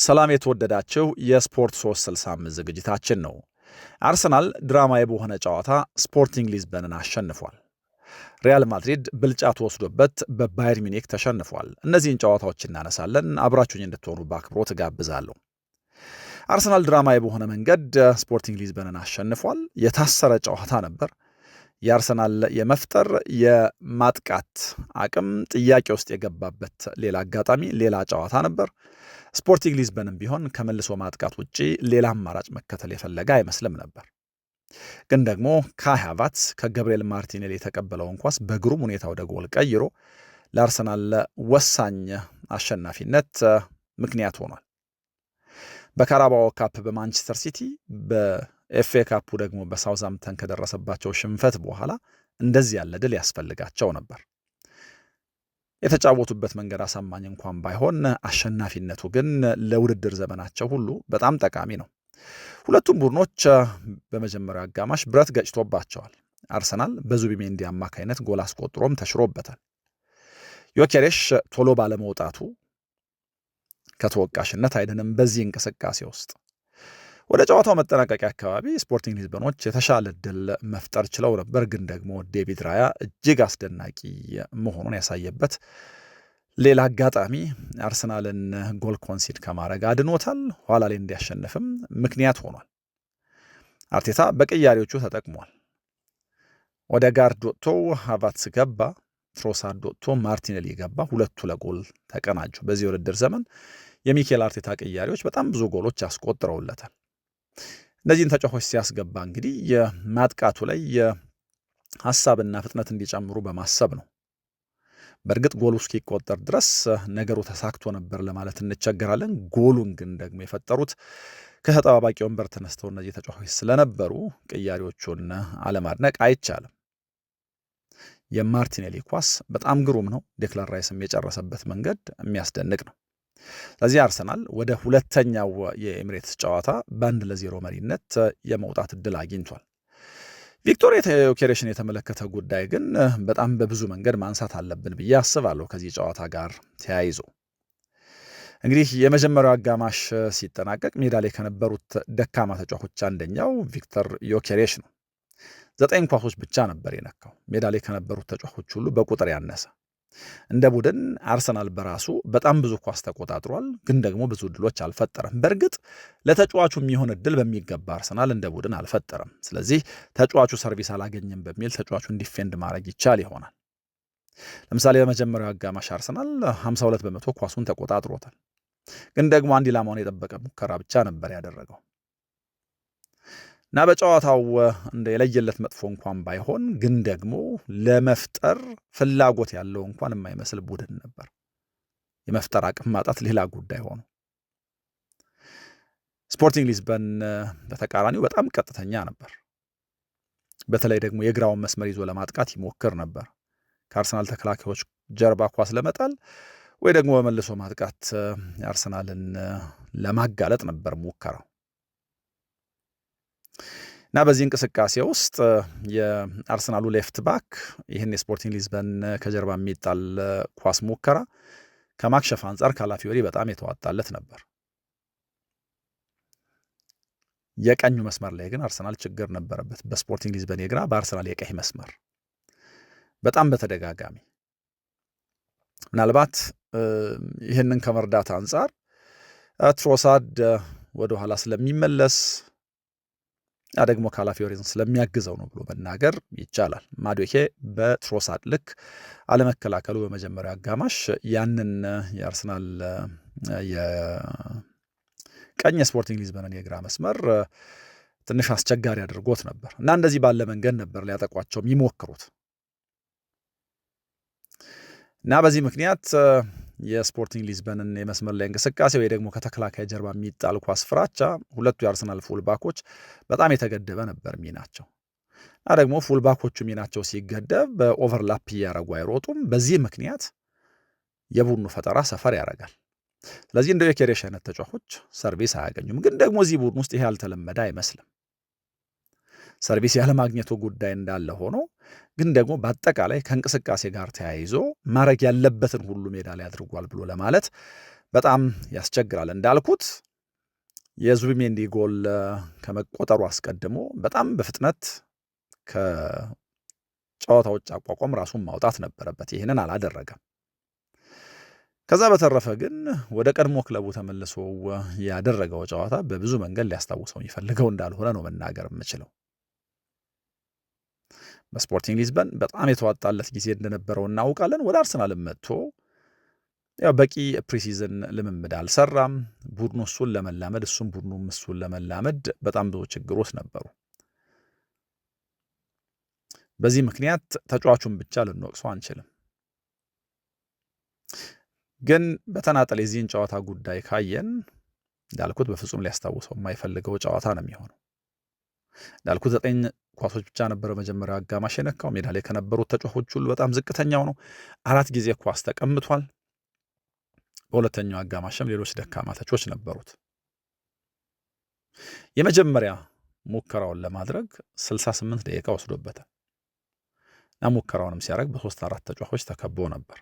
ሰላም የተወደዳቸው የስፖርት 365 ዝግጅታችን ነው። አርሰናል ድራማዊ በሆነ ጨዋታ ስፖርቲንግ ሊዝበንን አሸንፏል። ሪያል ማድሪድ ብልጫ ተወስዶበት በባየር ሚኒክ ተሸንፏል። እነዚህን ጨዋታዎች እናነሳለን። አብራችሁኝ እንድትሆኑ በአክብሮት እጋብዛለሁ። አርሰናል ድራማዊ በሆነ መንገድ ስፖርቲንግ ሊዝበንን አሸንፏል። የታሰረ ጨዋታ ነበር። የአርሰናል የመፍጠር የማጥቃት አቅም ጥያቄ ውስጥ የገባበት ሌላ አጋጣሚ፣ ሌላ ጨዋታ ነበር። ስፖርቲንግ ሊዝበንም ቢሆን ከመልሶ ማጥቃት ውጪ ሌላ አማራጭ መከተል የፈለገ አይመስልም ነበር። ግን ደግሞ ካይ ሃቨርትዝ ከገብርኤል ማርቲኔሊ የተቀበለውን ኳስ በግሩም ሁኔታ ወደ ጎል ቀይሮ ለአርሰናል ወሳኝ አሸናፊነት ምክንያት ሆኗል። በካራባኦ ካፕ በማንቸስተር ሲቲ፣ በኤፍኤ ካፑ ደግሞ በሳውዝሃምፕተን ከደረሰባቸው ሽንፈት በኋላ እንደዚህ ያለ ድል ያስፈልጋቸው ነበር። የተጫወቱበት መንገድ አሳማኝ እንኳን ባይሆን አሸናፊነቱ ግን ለውድድር ዘመናቸው ሁሉ በጣም ጠቃሚ ነው። ሁለቱም ቡድኖች በመጀመሪያው አጋማሽ ብረት ገጭቶባቸዋል። አርሰናል በዙቢሜንዲ አማካይነት ጎል አስቆጥሮም ተሽሮበታል። ዮኬሬሽ ቶሎ ባለመውጣቱ ከተወቃሽነት አይደለም። በዚህ እንቅስቃሴ ውስጥ ወደ ጨዋታው መጠናቀቂያ አካባቢ ስፖርቲንግ ሊዝበኖች የተሻለ ድል መፍጠር ችለው ነበር። ግን ደግሞ ዴቪድ ራያ እጅግ አስደናቂ መሆኑን ያሳየበት ሌላ አጋጣሚ አርሰናልን ጎል ኮንሲድ ከማድረግ አድኖታል። ኋላ ላይ እንዲያሸንፍም ምክንያት ሆኗል። አርቴታ በቅያሬዎቹ ተጠቅሟል። ወደ ጋርድ ወጥቶ ሃቨርትዝ ገባ፣ ትሮሳርድ ወጥቶ ማርቲኔሊ ገባ። ሁለቱ ለጎል ተቀናጁ። በዚህ ውድድር ዘመን የሚኬል አርቴታ ቅያሬዎች በጣም ብዙ ጎሎች ያስቆጥረውለታል። እነዚህን ተጫዋቾች ሲያስገባ እንግዲህ የማጥቃቱ ላይ የሀሳብና ፍጥነት እንዲጨምሩ በማሰብ ነው። በእርግጥ ጎሉ እስኪቆጠር ድረስ ነገሩ ተሳክቶ ነበር ለማለት እንቸገራለን። ጎሉን ግን ደግሞ የፈጠሩት ከተጠባባቂ ወንበር ተነስተው እነዚህ ተጫዋቾች ስለነበሩ ቅያሬዎቹን አለማድነቅ አይቻልም። የማርቲኔሊ ኳስ በጣም ግሩም ነው። ዴክላን ራይስም የጨረሰበት መንገድ የሚያስደንቅ ነው። ስለዚህ አርሰናል ወደ ሁለተኛው የኤሚሬትስ ጨዋታ በ1-0 መሪነት የመውጣት እድል አግኝቷል። ቪክቶር ዮኬሬሽን የተመለከተ ጉዳይ ግን በጣም በብዙ መንገድ ማንሳት አለብን ብዬ አስባለሁ። ከዚህ ጨዋታ ጋር ተያይዞ እንግዲህ የመጀመሪያው አጋማሽ ሲጠናቀቅ ሜዳ ላይ ከነበሩት ደካማ ተጫዋቾች አንደኛው ቪክቶር ዮኬሬሽ ነው። 9 ኳሶች ብቻ ነበር የነካው። ሜዳ ላይ ከነበሩት ተጫዋቾች ሁሉ በቁጥር ያነሰ። እንደ ቡድን አርሰናል በራሱ በጣም ብዙ ኳስ ተቆጣጥሯል፣ ግን ደግሞ ብዙ እድሎች አልፈጠረም። በእርግጥ ለተጫዋቹ የሚሆን እድል በሚገባ አርሰናል እንደ ቡድን አልፈጠረም። ስለዚህ ተጫዋቹ ሰርቪስ አላገኘም በሚል ተጫዋቹን ዲፌንድ ማድረግ ይቻል ይሆናል። ለምሳሌ በመጀመሪያው አጋማሽ አርሰናል 52 በመቶ ኳሱን ተቆጣጥሮታል፣ ግን ደግሞ አንድ ኢላማውን የጠበቀ ሙከራ ብቻ ነበር ያደረገው እና በጨዋታው እንደ የለየለት መጥፎ እንኳን ባይሆን ግን ደግሞ ለመፍጠር ፍላጎት ያለው እንኳን የማይመስል ቡድን ነበር። የመፍጠር አቅም ማጣት ሌላ ጉዳይ ሆኖ ስፖርቲንግ ሊዝበን በተቃራኒው በጣም ቀጥተኛ ነበር። በተለይ ደግሞ የግራውን መስመር ይዞ ለማጥቃት ይሞክር ነበር። ከአርሰናል ተከላካዮች ጀርባ ኳስ ለመጣል ወይ ደግሞ በመልሶ ማጥቃት አርሰናልን ለማጋለጥ ነበር ሙከራው እና በዚህ እንቅስቃሴ ውስጥ የአርሰናሉ ሌፍት ባክ ይህን የስፖርቲንግ ሊዝበን ከጀርባ የሚጣል ኳስ ሙከራ ከማክሸፍ አንጻር ካላፊዮሪ በጣም የተዋጣለት ነበር። የቀኙ መስመር ላይ ግን አርሰናል ችግር ነበረበት። በስፖርቲንግ ሊዝበን የግራ በአርሰናል የቀኝ መስመር በጣም በተደጋጋሚ ምናልባት ይህንን ከመርዳት አንጻር ትሮሳርድ ወደኋላ ስለሚመለስ ደግሞ ካላፊዮሪን ስለሚያግዘው ነው ብሎ መናገር ይቻላል። ማዱኬ በትሮሳርድ ልክ አለመከላከሉ በመጀመሪያ አጋማሽ ያንን የአርሰናል የቀኝ ስፖርቲንግ ሊዝበንን የግራ መስመር ትንሽ አስቸጋሪ አድርጎት ነበር እና እንደዚህ ባለ መንገድ ነበር ሊያጠቋቸው የሚሞክሩት እና በዚህ ምክንያት የስፖርቲንግ ሊዝበንን የመስመር ላይ እንቅስቃሴ ወይ ደግሞ ከተከላካይ ጀርባ የሚጣል ኳስ ፍራቻ ሁለቱ የአርሰናል ፉልባኮች በጣም የተገደበ ነበር ሚናቸው እና ደግሞ ፉልባኮቹ ሚናቸው ሲገደብ በኦቨርላፕ እያደረጉ አይሮጡም። በዚህ ምክንያት የቡድኑ ፈጠራ ሰፈር ያደርጋል። ስለዚህ እንደ ዮኬሬሽ አይነት ተጫዋቾች ሰርቪስ አያገኙም። ግን ደግሞ እዚህ ቡድን ውስጥ ይሄ ያልተለመደ አይመስልም። ሰርቪስ ያለማግኘቱ ጉዳይ እንዳለ ሆኖ ግን ደግሞ በአጠቃላይ ከእንቅስቃሴ ጋር ተያይዞ ማድረግ ያለበትን ሁሉ ሜዳ ላይ አድርጓል ብሎ ለማለት በጣም ያስቸግራል። እንዳልኩት የዙቢሜንዲ ጎል ከመቆጠሩ አስቀድሞ በጣም በፍጥነት ከጨዋታ ውጭ አቋቋም ራሱን ማውጣት ነበረበት። ይህንን አላደረገም። ከዛ በተረፈ ግን ወደ ቀድሞ ክለቡ ተመልሶ ያደረገው ጨዋታ በብዙ መንገድ ሊያስታውሰው የሚፈልገው እንዳልሆነ ነው መናገር የምችለው። በስፖርቲንግ ሊዝበን በጣም የተዋጣለት ጊዜ እንደነበረው እናውቃለን። ወደ አርሰናልም መጥቶ ያው በቂ ፕሪሲዝን ልምምድ አልሰራም። ቡድኑ እሱን ለመላመድ እሱም ቡድኑም እሱን ለመላመድ በጣም ብዙ ችግሮች ነበሩ። በዚህ ምክንያት ተጫዋቹን ብቻ ልንወቅሰው አንችልም። ግን በተናጠል የዚህን ጨዋታ ጉዳይ ካየን እንዳልኩት በፍጹም ሊያስታውሰው የማይፈልገው ጨዋታ ነው የሚሆነው። እንዳልኩት 9 ኳሶች ብቻ ነበረ መጀመሪያው አጋማሽ የነካው። ሜዳ ላይ ከነበሩት ተጫዋቾች ሁሉ በጣም ዝቅተኛው ነው። 4 ጊዜ ኳስ ተቀምቷል። በሁለተኛው አጋማሽም ሌሎች ደካማ ተቾች ነበሩት። የመጀመሪያ ሙከራውን ለማድረግ 68 ደቂቃ ወስዶበታል እና ሙከራውንም ሲያደርግ በ3-4 ተጫዋቾች ተከቦ ነበር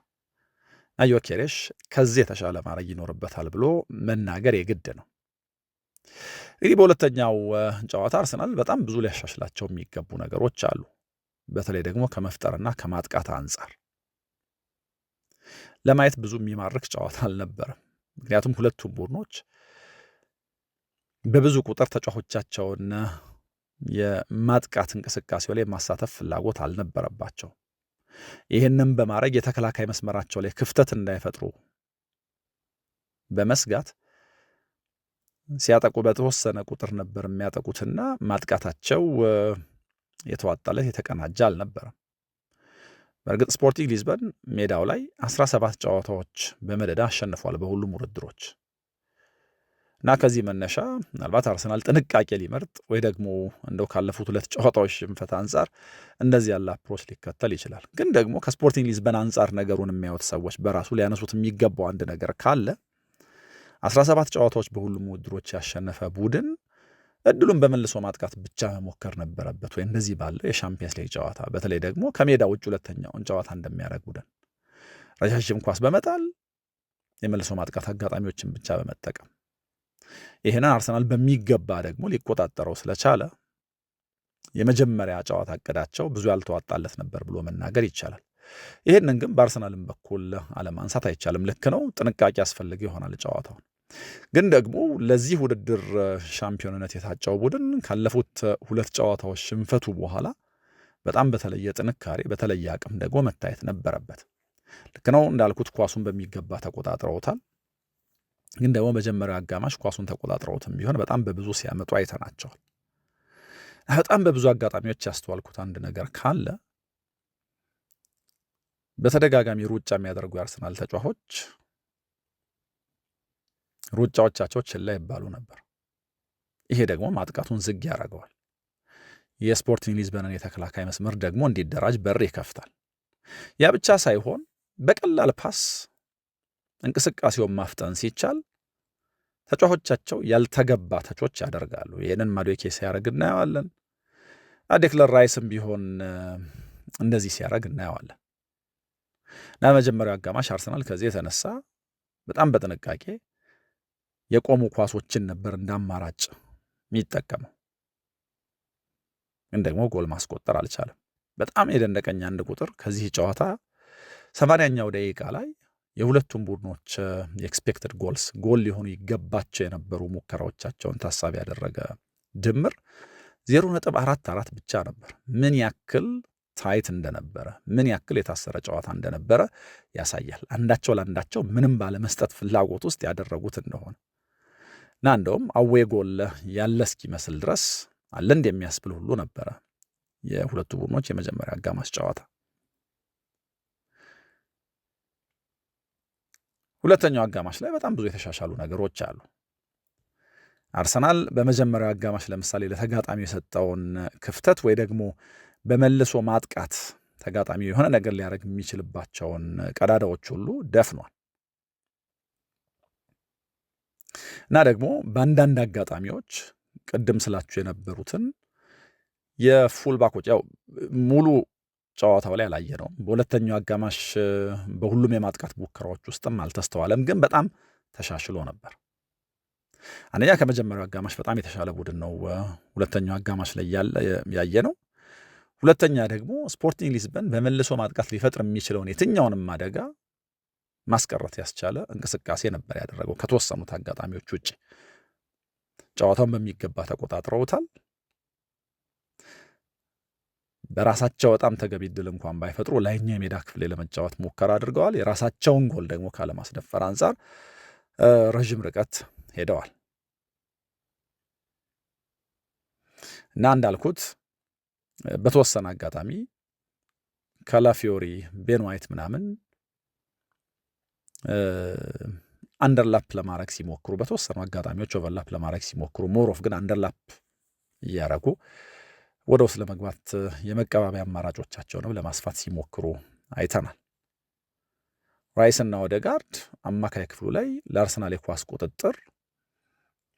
እና ዮኬሬሽ ከዚህ የተሻለ ማድረግ ይኖርበታል ብሎ መናገር የግድ ነው። እንግዲህ በሁለተኛው ጨዋታ አርሰናል በጣም ብዙ ሊያሻሽላቸው የሚገቡ ነገሮች አሉ። በተለይ ደግሞ ከመፍጠርና ከማጥቃት አንጻር ለማየት ብዙ የሚማርክ ጨዋታ አልነበረም። ምክንያቱም ሁለቱም ቡድኖች በብዙ ቁጥር ተጫዋቾቻቸውን የማጥቃት እንቅስቃሴው ላይ ማሳተፍ ፍላጎት አልነበረባቸው። ይህንም በማድረግ የተከላካይ መስመራቸው ላይ ክፍተት እንዳይፈጥሩ በመስጋት ሲያጠቁ በተወሰነ ቁጥር ነበር የሚያጠቁትና ማጥቃታቸው የተዋጣለት የተቀናጀ አልነበረም። በእርግጥ ስፖርቲንግ ሊዝበን ሜዳው ላይ 17 ጨዋታዎች በመደዳ አሸንፏል በሁሉም ውድድሮች እና ከዚህ መነሻ ምናልባት አርሰናል ጥንቃቄ ሊመርጥ ወይ ደግሞ እንደው ካለፉት 2 ጨዋታዎች ሽንፈት አንጻር እንደዚህ ያለ አፕሮች ሊከተል ይችላል። ግን ደግሞ ከስፖርቲንግ ሊዝበን አንጻር ነገሩን የሚያዩት ሰዎች በራሱ ሊያነሱት የሚገባው አንድ ነገር ካለ 17 ጨዋታዎች በሁሉም ውድድሮች ያሸነፈ ቡድን እድሉን በመልሶ ማጥቃት ብቻ መሞከር ነበረበት ወይ እንደዚህ ባለው የሻምፒየንስ ሊግ ጨዋታ በተለይ ደግሞ ከሜዳ ውጭ ሁለተኛውን ጨዋታ እንደሚያደርግ ቡድን ረጃጅም ኳስ በመጣል የመልሶ ማጥቃት አጋጣሚዎችን ብቻ በመጠቀም ይሄንን አርሰናል በሚገባ ደግሞ ሊቆጣጠረው ስለቻለ የመጀመሪያ ጨዋታ እቅዳቸው ብዙ ያልተዋጣለት ነበር ብሎ መናገር ይቻላል። ይሄንን ግን በአርሰናልም በኩል አለማንሳት አይቻልም። ልክ ነው፣ ጥንቃቄ ያስፈልግ ይሆናል ጨዋታውን። ግን ደግሞ ለዚህ ውድድር ሻምፒዮንነት የታጨው ቡድን ካለፉት 2 ጨዋታዎች ሽንፈቱ በኋላ በጣም በተለየ ጥንካሬ በተለየ አቅም ደግሞ መታየት ነበረበት። ልክ ነው እንዳልኩት ኳሱን በሚገባ ተቆጣጥረውታል። ግን ደግሞ መጀመሪያው አጋማሽ ኳሱን ተቆጣጥረውትም ቢሆን በጣም በብዙ ሲያመጡ አይተናቸዋል። በጣም በብዙ አጋጣሚዎች ያስተዋልኩት አንድ ነገር ካለ በተደጋጋሚ ሩጫ የሚያደርጉ የአርሰናል ተጫዋቾች ሩጫዎቻቸው ችላ ይባሉ ነበር። ይሄ ደግሞ ማጥቃቱን ዝግ ያደርገዋል። የስፖርቲንግ ሊዝበንን የተከላካይ መስመር ደግሞ እንዲደራጅ በር ይከፍታል። ያ ብቻ ሳይሆን በቀላል ፓስ እንቅስቃሴውን ማፍጠን ሲቻል ተጫዋቾቻቸው ያልተገባ ተቾች ያደርጋሉ። ይህንን ማዱዌኬ ሲያደርግ እናየዋለን። ዴክለር ራይስም ቢሆን እንደዚህ ሲያደርግ እናየዋለን። እና መጀመሪያው አጋማሽ አርሰናል ከዚህ የተነሳ በጣም በጥንቃቄ የቆሙ ኳሶችን ነበር እንደ አማራጭ የሚጠቀመው፣ ግን ደግሞ ጎል ማስቆጠር አልቻለም። በጣም የደነቀኝ አንድ ቁጥር ከዚህ ጨዋታ 80ኛው ደቂቃ ላይ የሁለቱም ቡድኖች የኤክስፔክትድ ጎልስ ጎል ሊሆኑ ይገባቸው የነበሩ ሙከራዎቻቸውን ታሳቢ ያደረገ ድምር 0.44 ብቻ ነበር። ምን ያክል ታይት እንደነበረ፣ ምን ያክል የታሰረ ጨዋታ እንደነበረ ያሳያል። አንዳቸው ለአንዳቸው ምንም ባለመስጠት ፍላጎት ውስጥ ያደረጉት እንደሆነ እና እንደውም አዌ ጎል ያለ እስኪመስል ድረስ አለ እንደሚያስብል ሁሉ ነበረ የሁለቱ ቡድኖች የመጀመሪያ አጋማሽ ጨዋታ። ሁለተኛው አጋማሽ ላይ በጣም ብዙ የተሻሻሉ ነገሮች አሉ። አርሰናል በመጀመሪያው አጋማሽ ለምሳሌ ለተጋጣሚ የሰጠውን ክፍተት ወይ ደግሞ በመልሶ ማጥቃት ተጋጣሚ የሆነ ነገር ሊያደርግ የሚችልባቸውን ቀዳዳዎች ሁሉ ደፍኗል እና ደግሞ በአንዳንድ አጋጣሚዎች ቅድም ስላችሁ የነበሩትን የፉልባኮች ያው ሙሉ ጨዋታው ላይ አላየነውም። በሁለተኛው አጋማሽ በሁሉም የማጥቃት ሙከራዎች ውስጥም አልተስተዋለም። ግን በጣም ተሻሽሎ ነበር። አንደኛ ከመጀመሪያው አጋማሽ በጣም የተሻለ ቡድን ነው ሁለተኛው አጋማሽ ላይ ያየ ነው። ሁለተኛ ደግሞ ስፖርቲንግ ሊዝበን በመልሶ ማጥቃት ሊፈጥር የሚችለውን የትኛውንም አደጋ ማስቀረት ያስቻለ እንቅስቃሴ ነበር ያደረገው። ከተወሰኑት አጋጣሚዎች ውጭ ጨዋታውን በሚገባ ተቆጣጥረውታል። በራሳቸው በጣም ተገቢ ድል እንኳን ባይፈጥሩ ላይኛው የሜዳ ክፍል ለመጫወት ሙከራ አድርገዋል። የራሳቸውን ጎል ደግሞ ካለማስደፈር አንጻር ረዥም ርቀት ሄደዋል እና እንዳልኩት በተወሰነ አጋጣሚ ካላፊዮሪ፣ ቤን ዋይት ምናምን አንደርላፕ ለማድረግ ሲሞክሩ፣ በተወሰኑ አጋጣሚዎች ኦቨርላፕ ለማድረግ ሲሞክሩ፣ ሞሮፍ ግን አንደርላፕ እያረጉ ወደ ውስጥ ለመግባት የመቀባበያ አማራጮቻቸውንም ለማስፋት ሲሞክሩ አይተናል። ራይስና ኦዴጋርድ አማካይ ክፍሉ ላይ ለአርሰናል የኳስ ቁጥጥር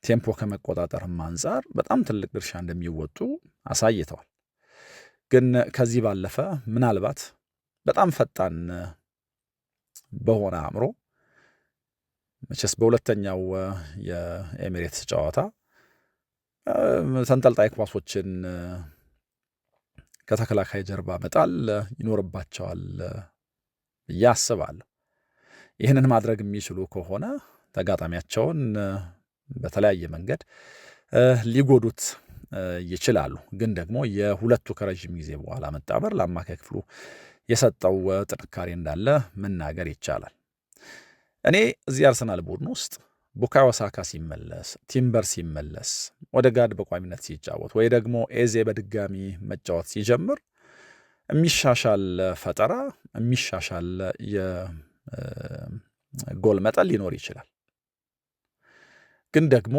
ቴምፖ ከመቆጣጠርም አንጻር በጣም ትልቅ ድርሻ እንደሚወጡ አሳይተዋል። ግን ከዚህ ባለፈ ምናልባት በጣም ፈጣን በሆነ አእምሮ መቼስ በሁለተኛው የኤሚሬትስ ጨዋታ ተንጠልጣይ ኳሶችን ከተከላካይ ጀርባ መጣል ይኖርባቸዋል ብዬ አስባለሁ። ይህንን ማድረግ የሚችሉ ከሆነ ተጋጣሚያቸውን በተለያየ መንገድ ሊጎዱት ይችላሉ። ግን ደግሞ የሁለቱ ከረዥም ጊዜ በኋላ መጣመር ለአማካይ ክፍሉ የሰጠው ጥንካሬ እንዳለ መናገር ይቻላል። እኔ እዚህ አርሰናል ቡድን ውስጥ ቡካዮ ሳካ ሲመለስ፣ ቲምበር ሲመለስ፣ ኦዴጋርድ በቋሚነት ሲጫወት ወይ ደግሞ ኤዜ በድጋሚ መጫወት ሲጀምር የሚሻሻል ፈጠራ፣ የሚሻሻል የጎል መጠን ሊኖር ይችላል። ግን ደግሞ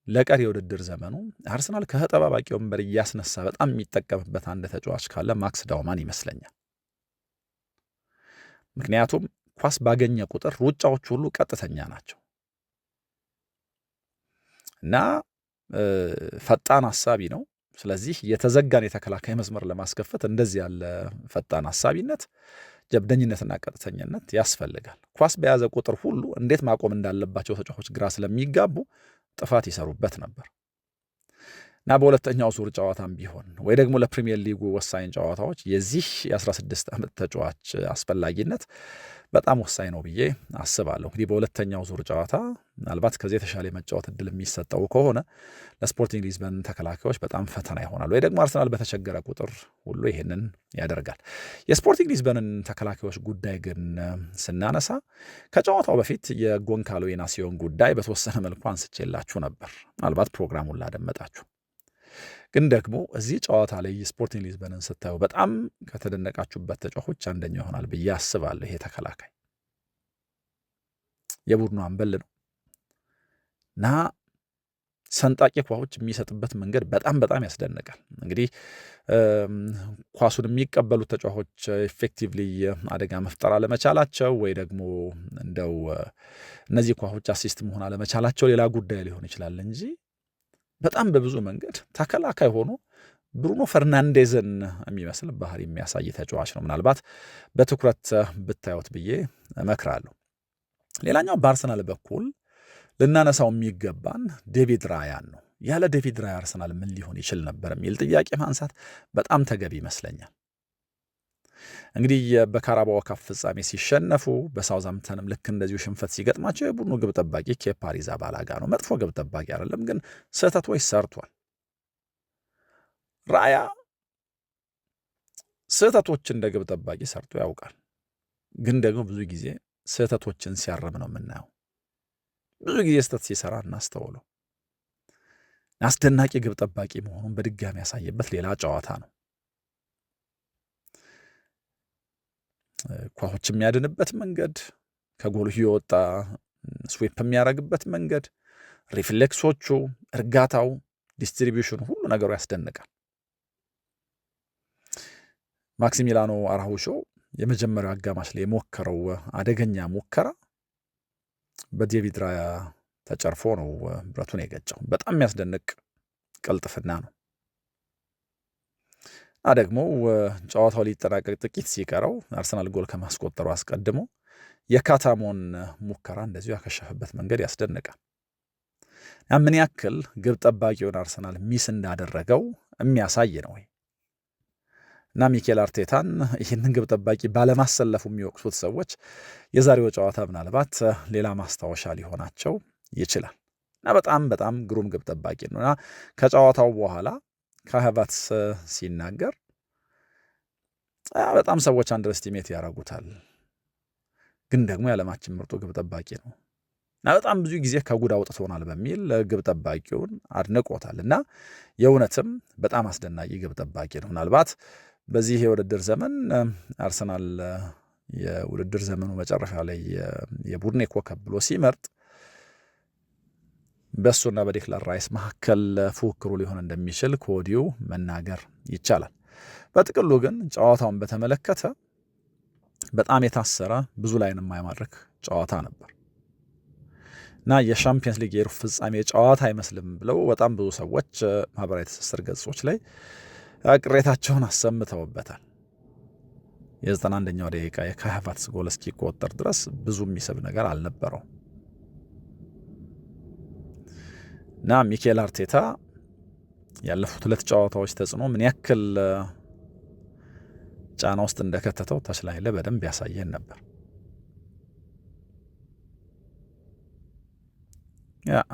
ለቀሪ የውድድር ዘመኑ አርሰናል ከተጠባባቂ ወንበር እያስነሳ በጣም የሚጠቀምበት አንድ ተጫዋች ካለ ማክስ ዳውማን ይመስለኛል። ምክንያቱም ኳስ ባገኘ ቁጥር ሩጫዎቹ ሁሉ ቀጥተኛ ናቸው እና ፈጣን ሀሳቢ ነው። ስለዚህ የተዘጋን የተከላካይ መስመር ለማስከፈት እንደዚህ ያለ ፈጣን ሀሳቢነት፣ ጀብደኝነትና ቀጥተኝነት ያስፈልጋል። ኳስ በያዘ ቁጥር ሁሉ እንዴት ማቆም እንዳለባቸው ተጫዋቾች ግራ ስለሚጋቡ ጥፋት ይሰሩበት ነበር እና በሁለተኛው ዙር ጨዋታም ቢሆን ወይ ደግሞ ለፕሪሚየር ሊጉ ወሳኝ ጨዋታዎች የዚህ የ16 ዓመት ተጫዋች አስፈላጊነት በጣም ወሳኝ ነው ብዬ አስባለሁ። እንግዲህ በሁለተኛው ዙር ጨዋታ ምናልባት ከዚህ የተሻለ የመጫወት እድል የሚሰጠው ከሆነ ለስፖርቲንግ ሊዝበን ተከላካዮች በጣም ፈተና ይሆናል። ወይ ደግሞ አርሰናል በተቸገረ ቁጥር ሁሉ ይሄንን ያደርጋል። የስፖርቲንግ ሊዝበንን ተከላካዮች ጉዳይ ግን ስናነሳ ከጨዋታው በፊት የጎንካሎ ኢናሲዮን ጉዳይ በተወሰነ መልኩ አንስቼላችሁ ነበር፣ ምናልባት ፕሮግራሙን ላደመጣችሁ። ግን ደግሞ እዚህ ጨዋታ ላይ የስፖርቲንግ ሊዝበንን ስታዩ በጣም ከተደነቃችሁበት ተጫዋቾች አንደኛው ይሆናል ብዬ አስባለሁ። ይሄ ተከላካይ የቡድኑ አምበል ነው እና ሰንጣቂ ኳሶች የሚሰጥበት መንገድ በጣም ያስደንቃል። እንግዲህ ኳሱን የሚቀበሉት ተጫዋቾች ኤፌክቲቭሊ አደጋ መፍጠር አለመቻላቸው ወይ ደግሞ እንደው እነዚህ ኳሶች አሲስት መሆን አለመቻላቸው ሌላ ጉዳይ ሊሆን ይችላል እንጂ በጣም በብዙ መንገድ ተከላካይ ሆኖ ብሩኖ ፈርናንዴዝን የሚመስል ባህሪ የሚያሳይ ተጫዋች ነው። ምናልባት በትኩረት ብታዩት ብዬ እመክራለሁ። ሌላኛው በአርሰናል በኩል ልናነሳው የሚገባን ዴቪድ ራያን ነው። ያለ ዴቪድ ራያ አርሰናል ምን ሊሆን ይችል ነበር የሚል ጥያቄ ማንሳት በጣም ተገቢ ይመስለኛል። እንግዲህ በካራባኦ ካፕ ፍጻሜ ሲሸነፉ በሳውዛምፕተንም ልክ እንደዚሁ ሽንፈት ሲገጥማቸው የቡድኑ ግብ ጠባቂ ኬፓ አሪዛባላጋ ነው። መጥፎ ግብ ጠባቂ አይደለም፣ ግን ስህተቶች ሰርቷል። ራያ ስህተቶች እንደ ግብ ጠባቂ ሰርቶ ያውቃል፣ ግን ደግሞ ብዙ ጊዜ ስህተቶችን ሲያርም ነው የምናየው። ብዙ ጊዜ ስህተት ሲሰራ እናስተውለው። አስደናቂ ግብ ጠባቂ መሆኑን በድጋሚ ያሳየበት ሌላ ጨዋታ ነው። ኳሶች የሚያድንበት መንገድ፣ ከጎሉ የወጣ ስዌፕ የሚያደርግበት መንገድ፣ ሪፍሌክሶቹ፣ እርጋታው፣ ዲስትሪቢዩሽኑ፣ ሁሉ ነገሩ ያስደንቃል። ማክሲሚላኖ አራሁሾ የመጀመሪያው አጋማሽ ላይ የሞከረው አደገኛ ሙከራ በዴቪድ ራያ ተጨርፎ ነው ብረቱን የገጨው። በጣም የሚያስደንቅ ቅልጥፍና ነው ደግሞ ጨዋታው ሊጠናቀቅ ጥቂት ሲቀረው አርሰናል ጎል ከማስቆጠሩ አስቀድሞ የካታሞን ሙከራ እንደዚሁ ያከሸፈበት መንገድ ያስደንቃል። ምን ያክል ግብ ጠባቂውን አርሰናል ሚስ እንዳደረገው የሚያሳይ ነው። እና ሚኬል አርቴታን ይህንን ግብ ጠባቂ ባለማሰለፉ የሚወቅሱት ሰዎች የዛሬው ጨዋታ ምናልባት ሌላ ማስታወሻ ሊሆናቸው ይችላል። እና በጣም በጣም ግሩም ግብ ጠባቂ ነው። እና ከጨዋታው በኋላ ከሃቨርትዝ ሲናገር በጣም ሰዎች አንደርስቲሜት ያደርጉታል፣ ግን ደግሞ የዓለማችን ምርጡ ግብ ጠባቂ ነው እና በጣም ብዙ ጊዜ ከጉድ አውጥቶናል በሚል ግብ ጠባቂውን አድንቆታል። እና የእውነትም በጣም አስደናቂ ግብ ጠባቂ ነው። ምናልባት በዚህ የውድድር ዘመን አርሰናል የውድድር ዘመኑ መጨረሻ ላይ የቡድኔ ኮከብ ብሎ ሲመርጥ በእሱና በዴክላን ራይስ መካከል ፉክክሩ ሊሆን እንደሚችል ከወዲሁ መናገር ይቻላል። በጥቅሉ ግን ጨዋታውን በተመለከተ በጣም የታሰረ ብዙ ላይን የማይማርክ ጨዋታ ነበር እና የሻምፒየንስ ሊግ የሩብ ፍጻሜ ጨዋታ አይመስልም ብለው በጣም ብዙ ሰዎች ማህበራዊ ትስስር ገጾች ላይ ቅሬታቸውን አሰምተውበታል። የ91ኛው ደቂቃ የካይ ሃቨርትዝ ጎል እስኪቆጠር ድረስ ብዙ የሚስብ ነገር አልነበረው እና ሚኬል አርቴታ ያለፉት 2 ጨዋታዎች ተጽዕኖ ምን ያክል ጫና ውስጥ እንደከተተው ታች ላይ በደንብ ያሳየን ነበር።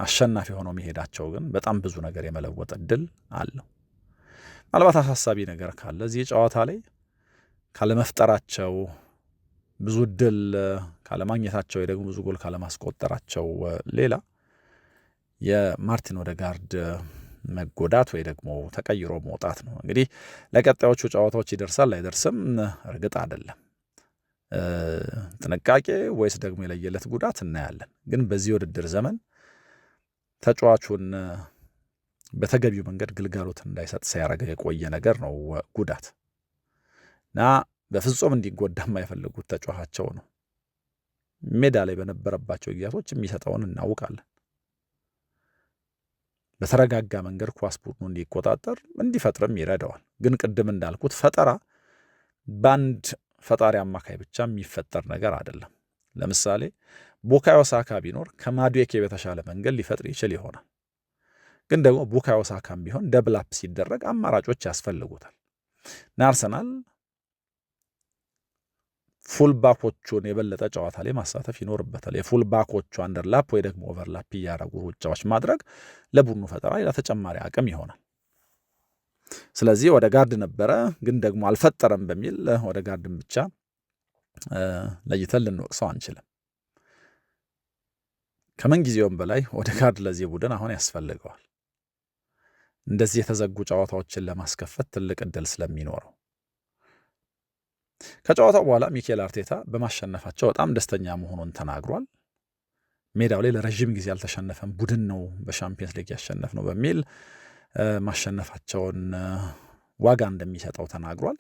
አሸናፊ ሆነው መሄዳቸው ግን በጣም ብዙ ነገር የመለወጥ እድል አለው። ምናልባት አሳሳቢ ነገር ካለ እዚህ ጨዋታ ላይ ካለመፍጠራቸው፣ ብዙ እድል ካለማግኘታቸው፣ ደግሞ ብዙ ጎል ካለማስቆጠራቸው ሌላ የማርቲን ኦዴጋርድ መጎዳት ወይ ደግሞ ተቀይሮ መውጣት ነው። እንግዲህ ለቀጣዮቹ ጨዋታዎች ይደርሳል አይደርስም እርግጥ አይደለም። ጥንቃቄ ወይስ ደግሞ የለየለት ጉዳት እናያለን። ግን በዚህ ውድድር ዘመን ተጫዋቹን በተገቢው መንገድ ግልጋሎት እንዳይሰጥ ሲያደርገው የቆየ ነገር ነው ጉዳት እና በፍጹም እንዲጎዳ የማይፈልጉት ተጫዋቻቸው ነው። ሜዳ ላይ በነበረባቸው ጊዜያቶች የሚሰጠውን እናውቃለን። በተረጋጋ መንገድ ኳስ ቡድኑ እንዲቆጣጠር እንዲፈጥርም ይረዳዋል። ግን ቅድም እንዳልኩት ፈጠራ በአንድ ፈጣሪ አማካይ ብቻ የሚፈጠር ነገር አይደለም። ለምሳሌ ቡካዮ ሳካ ቢኖር ከማዱዌኬ በተሻለ መንገድ ሊፈጥር ይችል ይሆናል። ግን ደግሞ ቡካዮ ሳካም ቢሆን ደብል አፕ ሲደረግ አማራጮች ያስፈልጉታል እና አርሰናል ፉልባኮቹን የበለጠ ጨዋታ ላይ ማሳተፍ ይኖርበታል። የፉልባኮቹ አንደርላፕ ወይ ደግሞ ኦቨርላፕ እያደረጉ ሩጫዎች ማድረግ ለቡድኑ ፈጠራ ሌላ ተጨማሪ አቅም ይሆናል። ስለዚህ ኦዴጋርድ ነበረ ግን ደግሞ አልፈጠረም በሚል ኦዴጋርድን ብቻ ለይተን ልንወቅሰው አንችልም። ከምን ጊዜውም በላይ ኦዴጋርድ ለዚህ ቡድን አሁን ያስፈልገዋል። እንደዚህ የተዘጉ ጨዋታዎችን ለማስከፈት ትልቅ እድል ስለሚኖረው ከጨዋታው በኋላ ሚኬል አርቴታ በማሸነፋቸው በጣም ደስተኛ መሆኑን ተናግሯል። ሜዳው ላይ ለረዥም ጊዜ ያልተሸነፈን ቡድን ነው በሻምፒየንስ ሊግ ያሸነፍ ነው በሚል ማሸነፋቸውን ዋጋ እንደሚሰጠው ተናግሯል።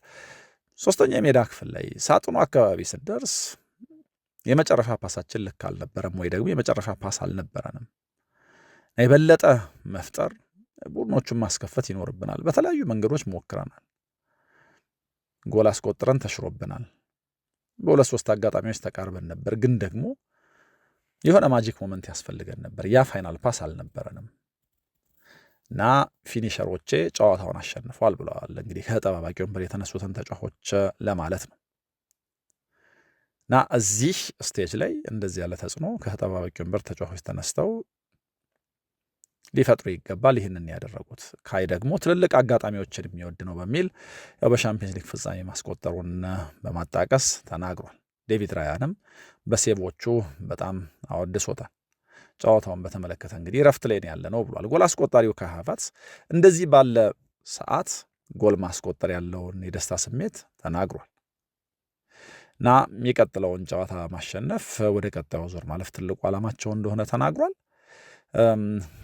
3ኛ የሜዳ ክፍል ላይ ሳጥኑ አካባቢ ስንደርስ የመጨረሻ ፓሳችን ልክ አልነበረም ወይ ደግሞ የመጨረሻ ፓስ አልነበረንም። የበለጠ መፍጠር ቡድኖቹን ማስከፈት ይኖርብናል። በተለያዩ መንገዶች ሞክረናል። ጎል አስቆጥረን ተሽሮብናል። በ2-3 አጋጣሚዎች ተቃርበን ነበር። ግን ደግሞ የሆነ ማጂክ ሞመንት ያስፈልገን ነበር። ያ ፋይናል ፓስ አልነበረንም እና ፊኒሸሮቼ ጨዋታውን አሸንፏል ብለዋል። እንግዲህ ከተጠባባቂ ወንበር የተነሱትን ተጫዋቾች ለማለት ነው እና እዚህ ስቴጅ ላይ እንደዚህ ያለ ተጽዕኖ ከተጠባባቂ ወንበር ተጫዋቾች ተነስተው ሊፈጥሩ ይገባል። ይህንን ያደረጉት ካይ ደግሞ ትልልቅ አጋጣሚዎችን የሚወድ ነው በሚል ያው በሻምፒየንስ ሊግ ፍጻሜ ማስቆጠሩን በማጣቀስ ተናግሯል። ዴቪድ ራያንም በሴቦቹ በጣም አወድሶታል። ጨዋታውን በተመለከተ እንግዲህ ረፍት ላይ ያለ ነው ብሏል። ጎል አስቆጣሪው ካይ ሃቨርትዝ እንደዚህ ባለ ሰዓት ጎል ማስቆጠር ያለውን የደስታ ስሜት ተናግሯል እና የሚቀጥለውን ጨዋታ ማሸነፍ ወደ ቀጣዩ ዙር ማለፍ ትልቁ ዓላማቸው እንደሆነ ተናግሯል።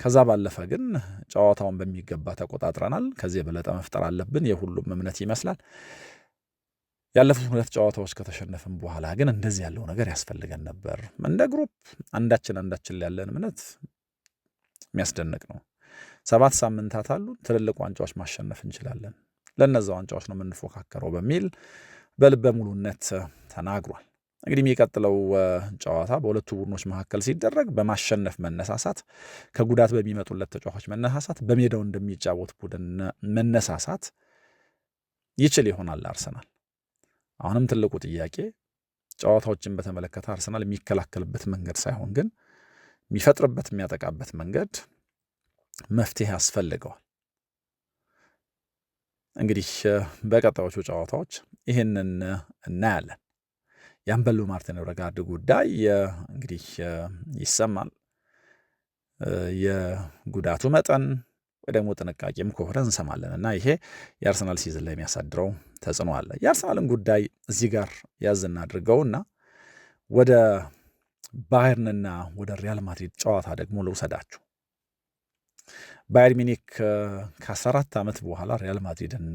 ከዛ ባለፈ ግን ጨዋታውን በሚገባ ተቆጣጥረናል፣ ከዚህ የበለጠ መፍጠር አለብን የሁሉም እምነት ይመስላል። ያለፉት 2 ጨዋታዎች ከተሸነፍን በኋላ ግን እንደዚህ ያለው ነገር ያስፈልገን ነበር። እንደ ግሩፕ አንዳችን ላይ ያለን እምነት የሚያስደንቅ ነው። 7 ሳምንታት አሉ፣ ትልልቅ ዋንጫዎች ማሸነፍ እንችላለን፣ ለነዛ ዋንጫዎች ነው የምንፎካከረው በሚል በልበ ሙሉነት ተናግሯል። እንግዲህ የሚቀጥለው ጨዋታ በሁለቱ ቡድኖች መካከል ሲደረግ በማሸነፍ መነሳሳት፣ ከጉዳት በሚመጡለት ተጫዋቾች መነሳሳት፣ በሜዳው እንደሚጫወት ቡድን መነሳሳት ይችል ይሆናል አርሰናል። አሁንም ትልቁ ጥያቄ ጨዋታዎችን በተመለከተ አርሰናል የሚከላከልበት መንገድ ሳይሆን ግን የሚፈጥርበት የሚያጠቃበት መንገድ መፍትሄ ያስፈልገዋል። እንግዲህ በቀጣዮቹ ጨዋታዎች ይህንን እናያለን። የአምበሉ ማርቲን ኦዴጋርድ ጉዳይ እንግዲህ ይሰማል። የጉዳቱ መጠን ወይ ደግሞ ጥንቃቄም ከሆነ እንሰማለን እና ይሄ የአርሰናል ሲዝን ላይ የሚያሳድረው ተጽዕኖ አለ። የአርሰናልን ጉዳይ እዚህ ጋር ያዝ እናድርገውና ወደ ባየርንና ወደ ሪያል ማድሪድ ጨዋታ ደግሞ ልውሰዳችሁ። ባየር ሚኒክ ከ14 ዓመት በኋላ ሪያል ማድሪድን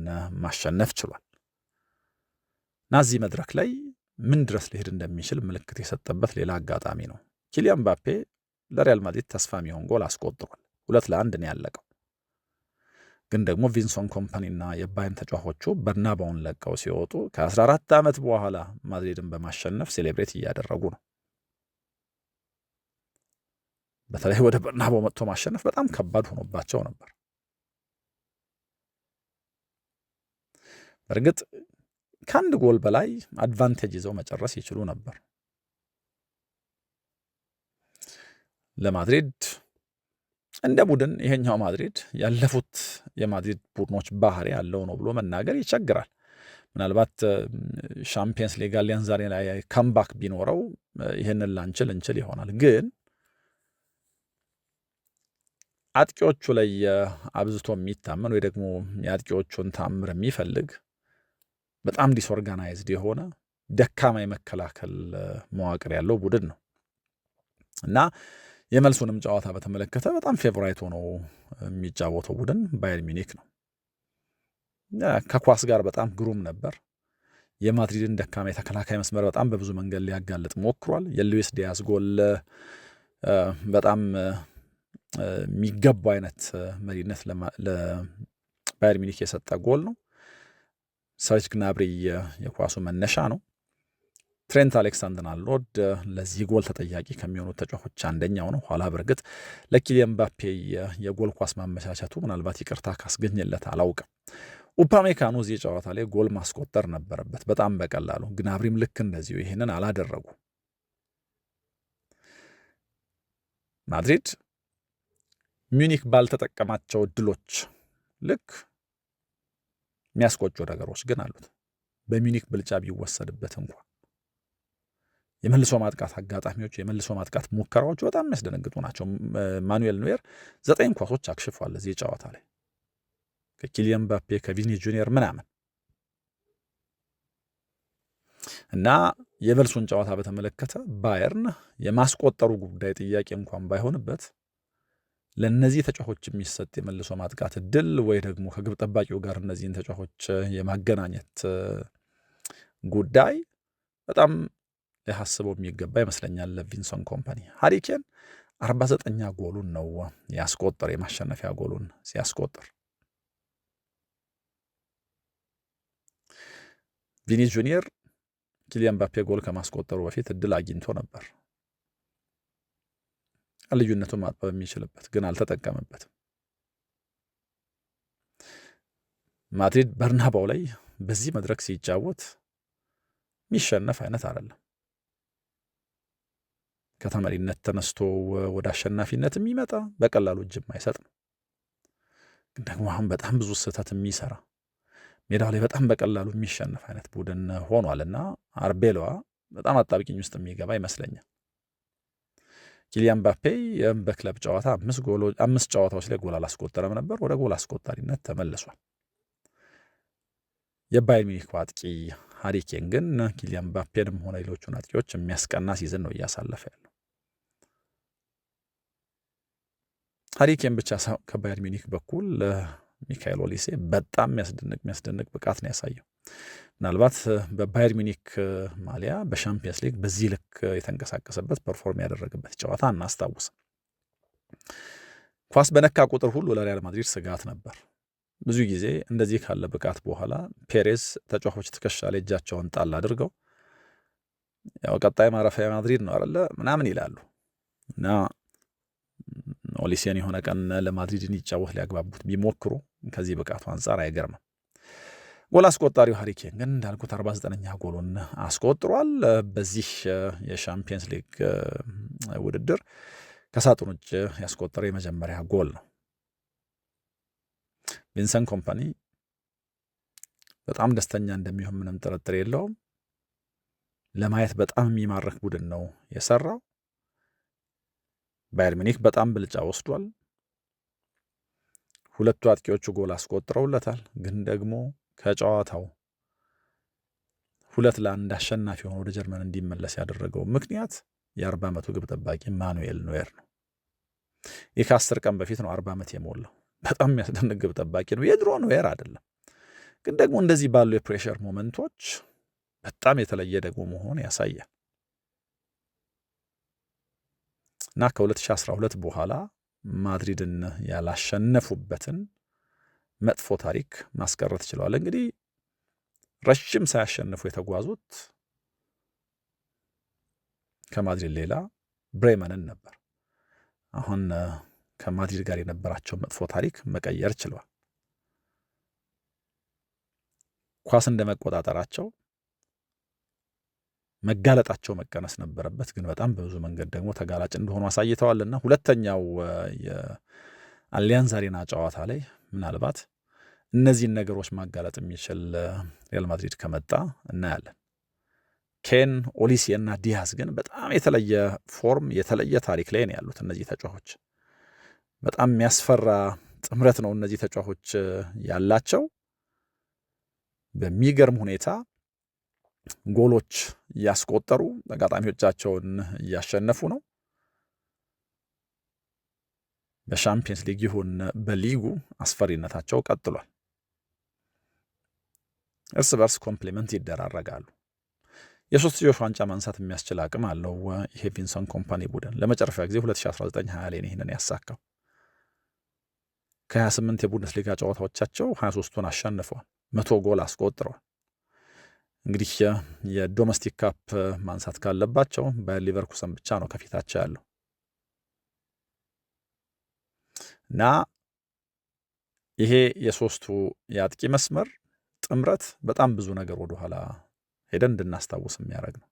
ማሸነፍ ችሏል እና እዚህ መድረክ ላይ ምን ድረስ ሊሄድ እንደሚችል ምልክት የሰጠበት ሌላ አጋጣሚ ነው። ኪሊያን ምባፔ ለሪያል ማድሪድ ተስፋ የሚሆን ጎል አስቆጥሯል። 2-1 ነው ያለቀው። ግን ደግሞ ቪንሰንት ኮምፓኒና የባየርን ተጫዋቾቹ በርናባውን ለቀው ሲወጡ ከ14 ዓመት በኋላ ማድሪድን በማሸነፍ ሴሌብሬት እያደረጉ ነው። በተለይ ወደ በርናባው መጥቶ ማሸነፍ በጣም ከባድ ሆኖባቸው ነበር። በእርግጥ ከአንድ ጎል በላይ አድቫንቴጅ ይዘው መጨረስ ይችሉ ነበር። ለማድሪድ እንደ ቡድን ይሄኛው ማድሪድ ያለፉት የማድሪድ ቡድኖች ባህሪ ያለው ነው ብሎ መናገር ይቸግራል። ምናልባት ሻምፒየንስ ሊግ አሊያንዝ አሬና ላይ ካምባክ ቢኖረው ይህንን ላንችል እንችል ይሆናል። ግን አጥቂዎቹ ላይ አብዝቶ የሚታመን ወይ ደግሞ የአጥቂዎቹን ታምር የሚፈልግ በጣም ዲስኦርጋናይዝድ የሆነ ደካማ የመከላከል መዋቅር ያለው ቡድን ነው እና የመልሱንም ጨዋታ በተመለከተ በጣም ፌቨራይት ሆኖ የሚጫወተው ቡድን ባየር ሚኒክ ነው። ከኳስ ጋር በጣም ግሩም ነበር። የማድሪድን ደካማ የተከላካይ መስመር በጣም በብዙ መንገድ ሊያጋልጥ ሞክሯል። የሉዊስ ዲያዝ ጎል በጣም የሚገባው አይነት መሪነት ለባየር ሚኒክ የሰጠ ጎል ነው። ሰርጅ ግናብሪ የኳሱ መነሻ ነው። ትሬንት አሌክሳንደር-አርኖልድ ለዚህ ጎል ተጠያቂ ከሚሆኑት ተጫዋቾች አንደኛው ነው። ኋላ በእርግጥ ለኪሊያን ምባፔ የጎል ኳስ ማመቻቸቱ ምናልባት ይቅርታ ካስገኘለት አላውቅም። ኡፓሜካኖ እዚህ ጨዋታ ላይ ጎል ማስቆጠር ነበረበት በጣም በቀላሉ። ግናብሪም ልክ እንደዚሁ ይህንን አላደረጉ። ማድሪድ ሚዩኒክ ባልተጠቀማቸው እድሎች ልክ የሚያስቆጩ ነገሮች ግን አሉት። በሚዩኒክ ብልጫ ቢወሰድበት እንኳ የመልሶ ማጥቃት አጋጣሚዎች፣ የመልሶ ማጥቃት ሙከራዎቹ በጣም የሚያስደነግጡ ናቸው። ማኑኤል ኖየር 9 ኳሶች አክሽፏል እዚህ ጨዋታ ላይ ከኪሊያን ምባፔ ከቪኒ ጁኒየር ምናምን እና የመልሱን ጨዋታ በተመለከተ ባየርን የማስቆጠሩ ጉዳይ ጥያቄ እንኳን ባይሆንበት ለእነዚህ ተጫዋቾች የሚሰጥ የመልሶ ማጥቃት እድል ወይ ደግሞ ከግብ ጠባቂው ጋር እነዚህን ተጫዋቾች የማገናኘት ጉዳይ በጣም ሊያስበው የሚገባ ይመስለኛል። ለቪንሰንት ኮምፓኒ ሃሪ ኬን 49ኛ ጎሉን ነው ያስቆጠር፣ የማሸነፊያ ጎሉን ሲያስቆጥር። ቪኒ ጁኒየር ኪሊያን ምባፔ ጎል ከማስቆጠሩ በፊት እድል አግኝቶ ነበር ልዩነቱን ማጥበብ የሚችልበት፣ ግን አልተጠቀመበትም። ማድሪድ በርናባው ላይ በዚህ መድረክ ሲጫወት የሚሸነፍ አይነት አይደለም። ከተመሪነት ተነስቶ ወደ አሸናፊነት የሚመጣ በቀላሉ እጅ የማይሰጥ ነው። ግን ደግሞ አሁን በጣም ብዙ ስህተት የሚሰራ ሜዳው ላይ በጣም በቀላሉ የሚሸነፍ አይነት ቡድን ሆኗል እና አርቤሎዋ በጣም አጣብቂኝ ውስጥ የሚገባ ይመስለኛል። ኪሊያን ምባፔ በክለብ ጨዋታ 5 ጨዋታዎች ላይ ጎል አላስቆጠረም ነበር። ወደ ጎል አስቆጣሪነት ተመልሷል። የባየር ሚኒክ አጥቂ ሃሪ ኬን ግን ኪሊያን ምባፔንም ሆነ ሌሎቹን አጥቂዎች የሚያስቀና ሲዝን ነው እያሳለፈ ያለው። ሃሪ ኬን ብቻ ሳይሆን ከባየር ሚኒክ በኩል ሚካኤል ኦሊሴ በጣም የሚያስደንቅ ብቃት ነው ያሳየው። ምናልባት በባየር ሚኒክ ማሊያ በሻምፒየንስ ሊግ በዚህ ልክ የተንቀሳቀሰበት ፐርፎርም ያደረገበት ጨዋታ እናስታውስም። ኳስ በነካ ቁጥር ሁሉ ለሪያል ማድሪድ ስጋት ነበር። ብዙ ጊዜ እንደዚህ ካለ ብቃት በኋላ ፔሬዝ ተጫዋቾች ትከሻ ላይ እጃቸውን ጣል አድርገው ያው ቀጣይ ማረፊያ ማድሪድ ነው አይደለ ምናምን ይላሉ እና ኦሊሴን የሆነ ቀን ለማድሪድ እንዲጫወት ሊያግባቡት ቢሞክሩ ከዚህ ብቃቱ አንጻር አይገርምም። ጎል አስቆጣሪው ሃሪ ኬን ግን እንዳልኩት 49ኛ ጎሉን አስቆጥሯል። በዚህ የሻምፒየንስ ሊግ ውድድር ከሳጥን ውጭ ያስቆጠረው የመጀመሪያ ጎል ነው። ቪንሰንት ኮምፓኒ በጣም ደስተኛ እንደሚሆን ምንም ጥርጥር የለውም። ለማየት በጣም የሚማርክ ቡድን ነው የሰራው። ባየር ሚኒክ በጣም ብልጫ ወስዷል። ሁለቱ አጥቂዎቹ ጎል አስቆጥረውለታል። ግን ደግሞ ከጨዋታው 2-1 አሸናፊ ሆኖ ወደ ጀርመን እንዲመለስ ያደረገው ምክንያት የ40 ዓመቱ ግብ ጠባቂ ማኑኤል ኖየር ነው። ይህ ከ10 ቀን በፊት ነው 40 ዓመት የሞላው። በጣም የሚያስደንቅ ግብ ጠባቂ ነው። የድሮ ኖየር አይደለም፣ ግን ደግሞ እንደዚህ ባሉ የፕሬሸር ሞመንቶች በጣም የተለየ ደግሞ መሆን ያሳያል እና ከ2012 በኋላ ማድሪድን ያላሸነፉበትን መጥፎ ታሪክ ማስቀረት ችለዋል። እንግዲህ ረጅም ሳያሸንፉ የተጓዙት ከማድሪድ ሌላ ብሬመንን ነበር። አሁን ከማድሪድ ጋር የነበራቸው መጥፎ ታሪክ መቀየር ችለዋል። ኳስ እንደመቆጣጠራቸው መጋለጣቸው መቀነስ ነበረበት፣ ግን በጣም በብዙ መንገድ ደግሞ ተጋላጭ እንደሆኑ አሳይተዋልና ሁለተኛው የአሊያንዝ አሬና ጨዋታ ላይ ምናልባት እነዚህን ነገሮች ማጋለጥ የሚችል ሪያል ማድሪድ ከመጣ እናያለን። ኬን፣ ኦሊሴ እና ዲያዝ ግን በጣም የተለየ ፎርም የተለየ ታሪክ ላይ ነው ያሉት። እነዚህ ተጫዋቾች በጣም የሚያስፈራ ጥምረት ነው እነዚህ ተጫዋቾች ያላቸው። በሚገርም ሁኔታ ጎሎች እያስቆጠሩ ተጋጣሚዎቻቸውን እያሸነፉ ነው። በሻምፒየንስ ሊግ ይሁን በሊጉ አስፈሪነታቸው ቀጥሏል። እርስ በርስ ኮምፕሊመንት ይደራረጋሉ። የሶስትዮሽ ዋንጫ ማንሳት የሚያስችል አቅም አለው ይሄ ቪንሰንት ኮምፓኒ ቡድን። ለመጨረሻ ጊዜ 2019-20 ላይ ይህንን ያሳካው። ከ28 የቡንደስሊጋ ጨዋታዎቻቸው 23ቱን አሸንፈዋል። 100 ጎል አስቆጥረዋል። እንግዲህ የዶሜስቲክ ካፕ ማንሳት ካለባቸው በሊቨርኩሰን ብቻ ነው ከፊታቸው ያለው እና ይሄ የሶስቱ የአጥቂ መስመር ጥምረት በጣም ብዙ ነገር ወደኋላ ሄደን እንድናስታውስ የሚያደርግ ነው።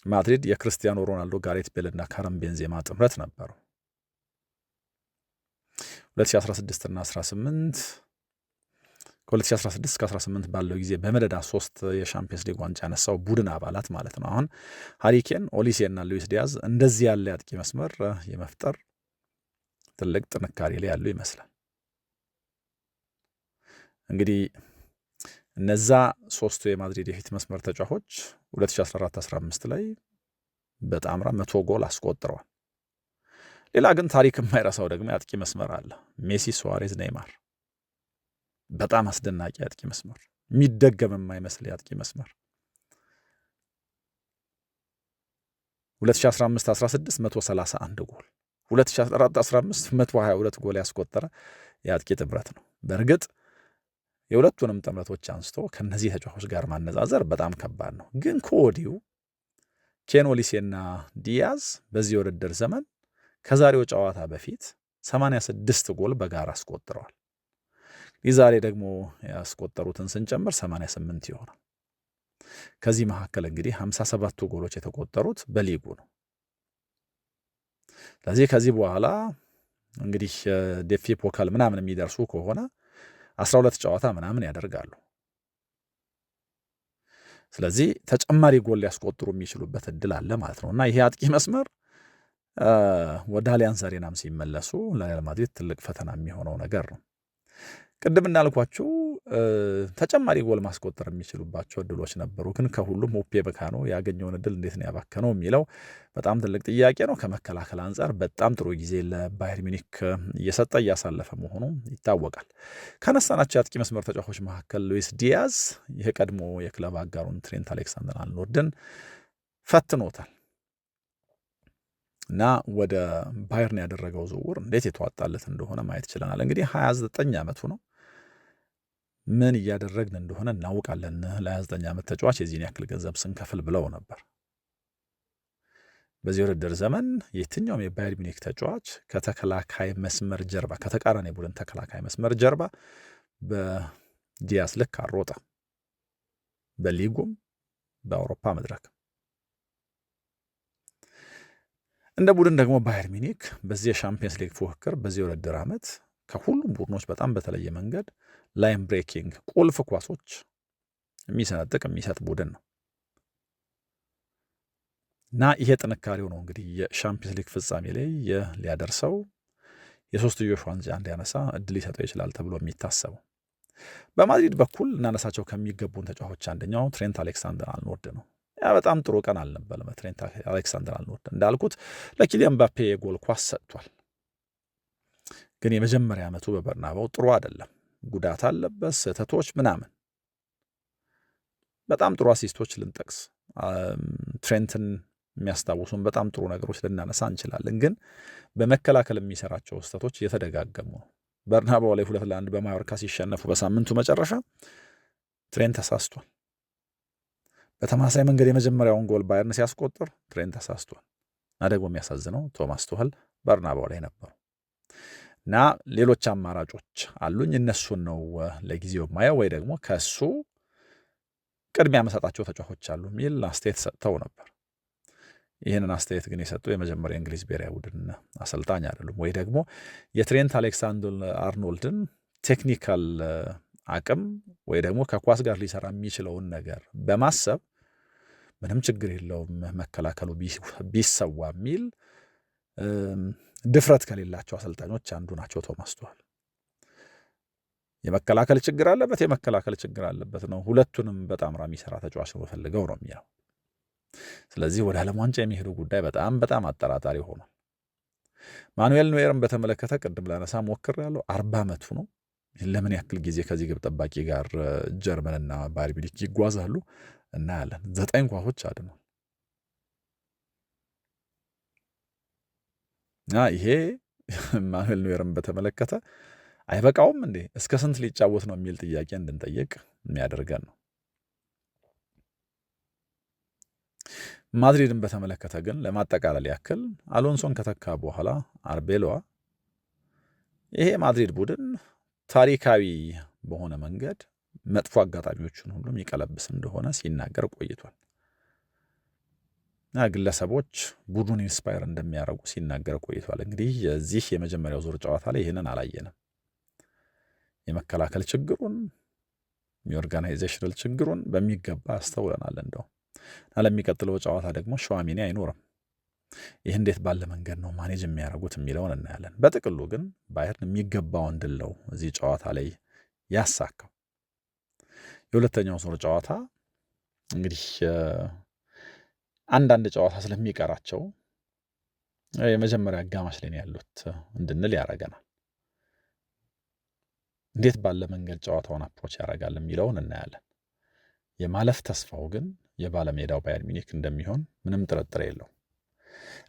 ማድሪድ የክርስቲያኖ ሮናልዶ፣ ጋሬት ቤል እና ካረም ቤንዜማ ጥምረት ነበረው። 2016 እና 18 ከ2016 እስከ 18 ባለው ጊዜ በመደዳ 3 የሻምፒየንስ ሊግ ዋንጫ ያነሳው ቡድን አባላት ማለት ነው። አሁን ሃሪ ኬን፣ ኦሊሴ እና ሉዊስ ዲያዝ እንደዚህ ያለ አጥቂ መስመር የመፍጠር ትልቅ ጥንካሬ ላይ ያለው ይመስላል። እንግዲህ እነዛ ሶስቱ የማድሪድ የፊት መስመር ተጫዋቾች 2014-15 ላይ በጣምራ 100 ጎል አስቆጥረዋል። ሌላ ግን ታሪክ የማይረሳው ደግሞ የአጥቂ መስመር አለ። ሜሲ፣ ሱዋሬዝ፣ ኔይማር በጣም አስደናቂ የአጥቂ መስመር፣ የሚደገም የማይመስል የአጥቂ መስመር 2015-16 131 ጎል 2014-15 122 ጎል ያስቆጠረ የአጥቂ ጥምረት ነው። በእርግጥ የሁለቱንም ጥምረቶች አንስቶ ከነዚህ ተጫዋቾች ጋር ማነጻጸር በጣም ከባድ ነው። ግን ከወዲሁ ኬን፣ ኦሊሴና ዲያዝ በዚህ የውድድር ዘመን ከዛሬው ጨዋታ በፊት 86 ጎል በጋራ አስቆጥረዋል። ይህ ዛሬ ደግሞ ያስቆጠሩትን ስንጨምር 88 ይሆናል። ከዚህ መካከል እንግዲህ 57ቱ ጎሎች የተቆጠሩት በሊጉ ነው። ስለዚህ ከዚህ በኋላ እንግዲህ ዴፌ ፖካል ምናምን የሚደርሱ ከሆነ 12 ጨዋታ ምናምን ያደርጋሉ። ስለዚህ ተጨማሪ ጎል ሊያስቆጥሩ የሚችሉበት እድል አለ ማለት ነው እና ይሄ አጥቂ መስመር ወደ አሊያንዝ አሬናም ሲመለሱ ለሪያል ማድሪድ ትልቅ ፈተና የሚሆነው ነገር ነው። ቅድም እንዳልኳችሁ ተጨማሪ ጎል ማስቆጠር የሚችሉባቸው እድሎች ነበሩ። ግን ከሁሉም ኡፔሜካኖ ያገኘውን እድል እንዴት ነው ያባከነው የሚለው በጣም ትልቅ ጥያቄ ነው። ከመከላከል አንጻር በጣም ጥሩ ጊዜ ለባየር ሚኒክ እየሰጠ እያሳለፈ መሆኑ ይታወቃል። ካነሳናቸው የአጥቂ መስመር ተጫዋቾች መካከል ሉዊስ ዲያዝ የቀድሞ የክለብ አጋሩን ትሬንት አሌክሳንደር አርኖልድን ፈትኖታል እና ወደ ባየርን ያደረገው ዝውውር እንዴት የተዋጣለት እንደሆነ ማየት ችለናል። እንግዲህ 29 ዓመቱ ነው። ምን እያደረግን እንደሆነ እናውቃለን፣ ለ29 ዓመት ተጫዋች የዚህን ያክል ገንዘብ ስንከፍል ብለው ነበር። በዚህ ውድድር ዘመን የትኛውም የባየር ሚኒክ ተጫዋች ከተከላካይ መስመር ጀርባ ከተቃራኒ ቡድን ተከላካይ መስመር ጀርባ በዲያስ ልክ አልሮጠ። በሊጉም በአውሮፓ መድረክ እንደ ቡድን ደግሞ ባየር ሚኒክ በዚህ የሻምፒየንስ ሊግ ፉክክር በዚህ ውድድር ዓመት ከሁሉም ቡድኖች በጣም በተለየ መንገድ ላይን ብሬኪንግ ቁልፍ ኳሶች የሚሰነጥቅ የሚሰጥ ቡድን ነው እና ይሄ ጥንካሬው ነው እንግዲህ የሻምፒየንስ ሊግ ፍጻሜ ላይ ሊያደርሰው የሶስትዮሽ ዋንጫ እንዲያነሳ እድል ሊሰጠው ይችላል ተብሎ የሚታሰበው። በማድሪድ በኩል እናነሳቸው ከሚገቡን ተጫዋቾች አንደኛው ትሬንት አሌክሳንደር አርኖልድ ነው። ያ በጣም ጥሩ ቀን አልነበረም። ትሬንት አሌክሳንደር አርኖልድ እንዳልኩት ለኪሊያን ምባፔ የጎል ኳስ ሰጥቷል። ግን የመጀመሪያ ዓመቱ በበርናባው ጥሩ አይደለም። ጉዳት አለበት፣ ስህተቶች ምናምን። በጣም ጥሩ አሲስቶች ልንጠቅስ ትሬንትን የሚያስታውሱን በጣም ጥሩ ነገሮች ልናነሳ እንችላለን። ግን በመከላከል የሚሰራቸው ስህተቶች እየተደጋገሙ ነው። በርናባው ላይ 2-1 በማዮርካ ሲሸነፉ በሳምንቱ መጨረሻ ትሬንት ተሳስቷል። በተመሳሳይ መንገድ የመጀመሪያውን ጎል ባየርን ሲያስቆጥር ትሬንት ተሳስቷል እና ደግሞ የሚያሳዝነው ቶማስ ቱኸል በርናባው ላይ ነበሩ እና ሌሎች አማራጮች አሉኝ እነሱን ነው ለጊዜው ማየው ወይ ደግሞ ከሱ ቅድሚያ መሰጣቸው ተጫዋቾች አሉ የሚል አስተያየት ሰጥተው ነበር። ይህንን አስተያየት ግን የሰጡ የመጀመሪያ እንግሊዝ ብሔራዊ ቡድን አሰልጣኝ አይደሉም ወይ ደግሞ የትሬንት አሌክሳንደር አርኖልድን ቴክኒካል አቅም ወይ ደግሞ ከኳስ ጋር ሊሰራ የሚችለውን ነገር በማሰብ ምንም ችግር የለውም መከላከሉ ቢሰዋ የሚል ድፍረት ከሌላቸው አሰልጣኞች አንዱ ናቸው ቶማስ ቱኸል። የመከላከል ችግር አለበት ነው። ሁለቱንም በጣምራ የሚሰራ ተጫዋች ነው ፈልገው ነው የሚለው። ስለዚህ ወደ ዓለም ዋንጫ የሚሄደው ጉዳይ በጣም በጣም አጠራጣሪ ሆኗል። ማኑኤል ኖየርን በተመለከተ ቅድም ላነሳ ሞክሬያለሁ። 40 ዓመቱ ነው። ለምን ያክል ጊዜ ከዚህ ግብ ጠባቂ ጋር ጀርመንና ባየር ሚኒክ ይጓዛሉ እናያለን። 9 ኳሶች አድኗል እና ይሄ ማኑኤል ኖየርን በተመለከተ አይበቃውም እንዴ? እስከ ስንት ሊጫወት ነው የሚል ጥያቄ እንድንጠይቅ የሚያደርገን ነው። ማድሪድን በተመለከተ ግን ለማጠቃለል ያክል አሎንሶን ከተካ በኋላ አርቤሎዋ ይሄ ማድሪድ ቡድን ታሪካዊ በሆነ መንገድ መጥፎ አጋጣሚዎችን ሁሉም ይቀለብስ እንደሆነ ሲናገር ቆይቷል እና ግለሰቦች ቡድኑን ኢንስፓየር እንደሚያደርጉ ሲናገር ቆይቷል። እንግዲህ የዚህ የመጀመሪያው ዙር ጨዋታ ላይ ይህንን አላየንም። የመከላከል ችግሩን የኦርጋናይዜሽናል ችግሩን በሚገባ አስተውለናል። እንደው ለሚቀጥለው ጨዋታ ደግሞ ሸዋሚኒ አይኖርም። ይህ እንዴት ባለ መንገድ ነው ማኔጅ የሚያደርጉት የሚለውን እናያለን። በጥቅሉ ግን ባየርን የሚገባውን ድል ነው እዚህ ጨዋታ ላይ ያሳካው። የሁለተኛው ዙር ጨዋታ እንግዲህ አንዳንድ ጨዋታ ስለሚቀራቸው የመጀመሪያ አጋማሽ ላይ ያሉት እንድንል ያደርገናል። እንዴት ባለ መንገድ ጨዋታውን አፕሮች ያደርጋል የሚለውን እናያለን። የማለፍ ተስፋው ግን የባለሜዳው ባየር ሚኒክ እንደሚሆን ምንም ጥርጥር የለው።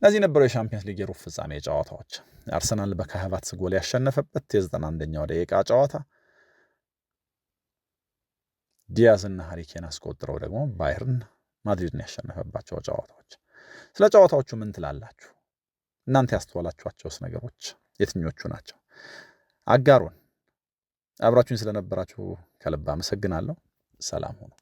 እነዚህ ነበሩ የሻምፒየንስ ሊግ የሩብ ፍጻሜ ጨዋታዎች። አርሰናል በካይ ሃቨርትዝ ጎል ያሸነፈበት የ91ኛው ደቂቃ ጨዋታ፣ ዲያዝ እና ሃሪ ኬን አስቆጥረው ደግሞ ባየርን ማድሪድን ያሸነፈባቸው ጨዋታዎች። ስለ ጨዋታዎቹ ምን ትላላችሁ? እናንተ ያስተዋላችኋቸውስ ነገሮች የትኞቹ ናቸው? አጋሩን። አብራችሁኝ ስለነበራችሁ ከልብ አመሰግናለሁ። ሰላም ሁኑ።